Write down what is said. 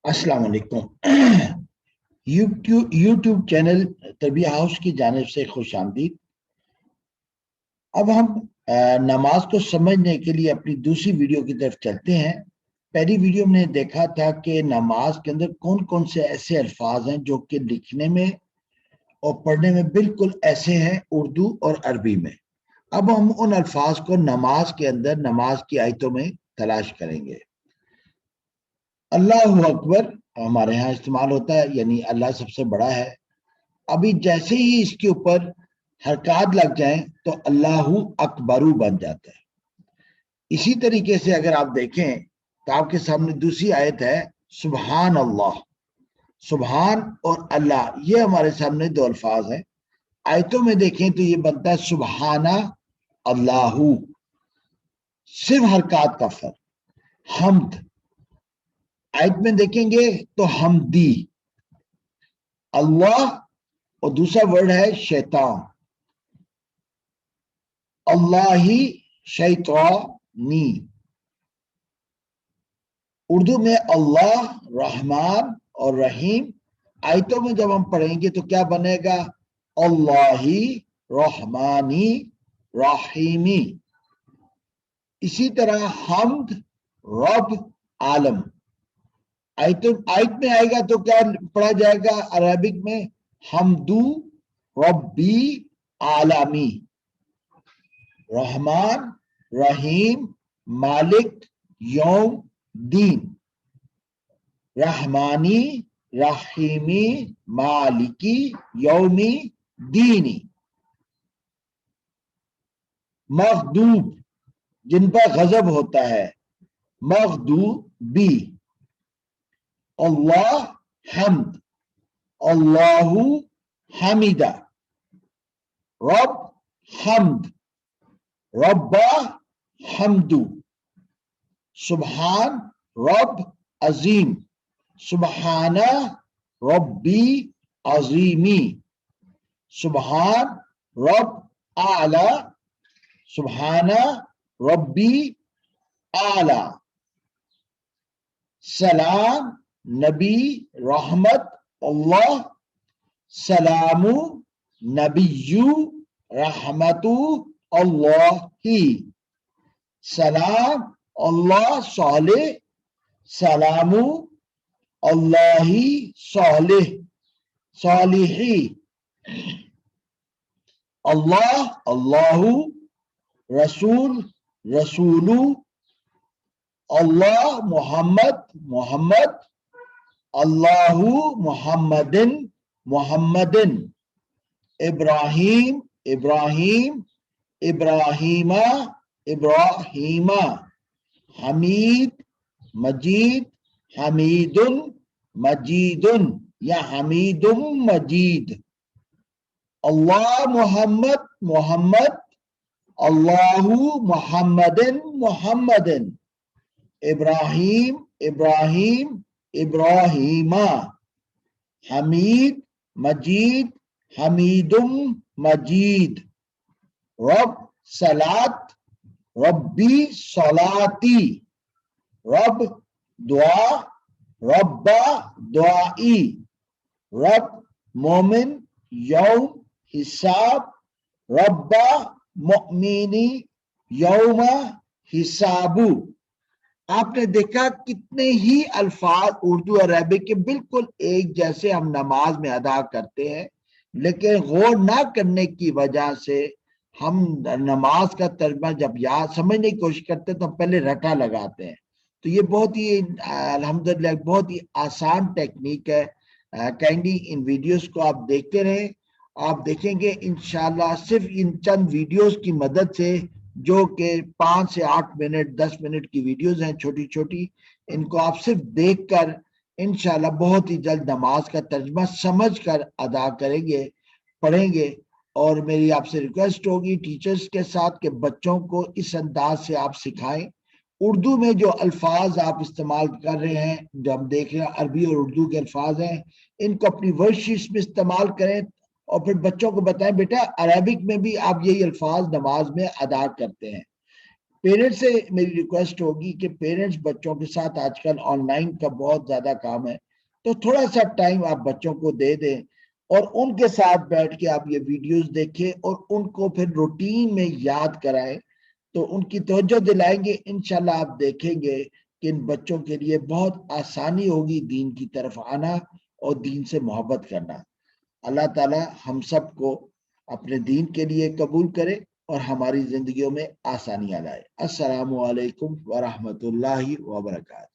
अस्सलाम वालेकुम। YouTube channel तरबिया house की जानिब से खुश आमदीद। अब हम नमाज को समझने के लिए अपनी दूसरी वीडियो की तरफ चलते हैं। पहली वीडियो में देखा था कि नमाज के अंदर कौन कौन से ऐसे अल्फाज हैं जो कि लिखने में और पढ़ने में बिल्कुल ऐसे हैं, उर्दू और अरबी में। अब हम उन अल्फाज को नमाज के अंदर, नमाज की आयतों में तलाश करेंगे। अल्लाह अकबर हमारे यहाँ इस्तेमाल होता है, यानी अल्लाह सबसे बड़ा है। अभी जैसे ही इसके ऊपर हरकत लग जाए तो अल्लाहु अकबरू बन जाता है। इसी तरीके से अगर आप देखें तो आपके सामने दूसरी आयत है सुबहान अल्लाह। सुबहान और अल्लाह, ये हमारे सामने दो अल्फाज हैं। आयतों में देखें तो ये बनता है सुबहाना अल्लाहु, सिर्फ हरकत का फर्क। हम्द आयत में देखेंगे तो हमदी। अल्लाह और दूसरा वर्ड है शैतान, अल्लाही शैतानी। उर्दू में अल्लाह, रहमान और रहीम। आयतों में जब हम पढ़ेंगे तो क्या बनेगा? अल्लाही रहमानी रहीमी। इसी तरह हमद रब आलम। आयत में आएगा तो क्या पढ़ा जाएगा अरबिक में? हमदू रब्बी आलमी। रहमान रहीम मालिक यौम दीन। रहमानी रहीमी मालिकी यौमी दीनी। मगदूब, जिन पर गजब होता है, मगदूबी। अल्लाह हम्द, अल्लाहु हमीदा। रब हम्द, रब्बा हमदू। सुबहान रब अजीम, सुबहाना रब्बी अजीमी। सुबहान रब आला, सुबहाना रब्बी आला। सलाम नबी रहमत अल्लाह, सलामु नबियु रहमतु अल्लाही। सलाम अल्लाह सालेह, सलामु अल्लाही सालेह सालिही। अल्लाह अल्लाहु, रसूल रसूलु। अल्लाह मोहम्मद मोहम्मद, अल्लाहु मोहम्मदिन मोहम्मदिन। इब्राहिम इब्राहिम, इब्राहिमा इब्राहिमा। हमीद मजीद, हमीदुन मजीदुन या हमीदुम मजीद। अल्लाह मोहम्मद मोहम्मद, अल्लाहु मोहम्मदिन मोहम्मदिन। इब्राहिम इब्राहिम इब्राहिमा। हमीद मजीद, हमीदुम मजीद। रब सलात, रब्बी सलाती। रब दुआ, रब्बा दुआई। रब मोमिन, यौम हिसाब, रब्बा मुअमिनी यौमा हिसाबु। आपने देखा कितने ही अल्फाज उर्दू और अरबिक के बिल्कुल एक जैसे हम नमाज में अदा करते हैं, लेकिन गौर ना करने की वजह से हम नमाज का तर्जुमा जब याद समझने की कोशिश करते हैं तो पहले रटा लगाते हैं। तो ये बहुत ही अल्हम्दुलिल्लाह बहुत ही आसान टेक्निक है। काइंडली इन वीडियोस को आप देखते रहें। आप देखेंगे इंशाल्लाह सिर्फ इन चंद वीडियोस की मदद से, जो कि 5 से 8 मिनट 10 मिनट की वीडियोस हैं छोटी छोटी, इनको आप सिर्फ देखकर इंशाल्लाह बहुत ही जल्द नमाज का तर्जुमा समझ कर अदा करेंगे, पढ़ेंगे। और मेरी आपसे रिक्वेस्ट होगी टीचर्स के साथ कि बच्चों को इस अंदाज से आप सिखाएं। उर्दू में जो अल्फाज आप इस्तेमाल कर रहे हैं, जो हम देख रहे हैं अरबी और उर्दू के अल्फाज हैं, इनको अपनी वर्कशीट्स में इस्तेमाल करें और फिर बच्चों को बताएं बेटा अरबिक में भी आप यही अल्फाज नमाज में अदा करते हैं। پیرنٹس سے میری ریکویسٹ ہوگی کہ پیرنٹس بچوں کے ساتھ آج کل آن لائن کا بہت زیادہ کام ہے، تو تھوڑا سا ٹائم آپ بچوں کو دے دیں اور ان کے ساتھ بیٹھ کے آپ یہ ویڈیوز دیکھیں اور ان کو پھر روٹین میں یاد کرائیں، تو ان کی توجہ دلائیں گے، انشاءاللہ آپ دیکھیں گے کہ ان بچوں کے لیے بہت آسانی ہوگی دین کی طرف آنا اور دین سے محبت کرنا۔ اللہ تعالی ہم سب کو اپنے دین کے لیے قبول کرے اور ہماری زندگیوں میں آسانیاں لائے۔ السلام علیکم ورحمۃ اللہ وبرکاتہ۔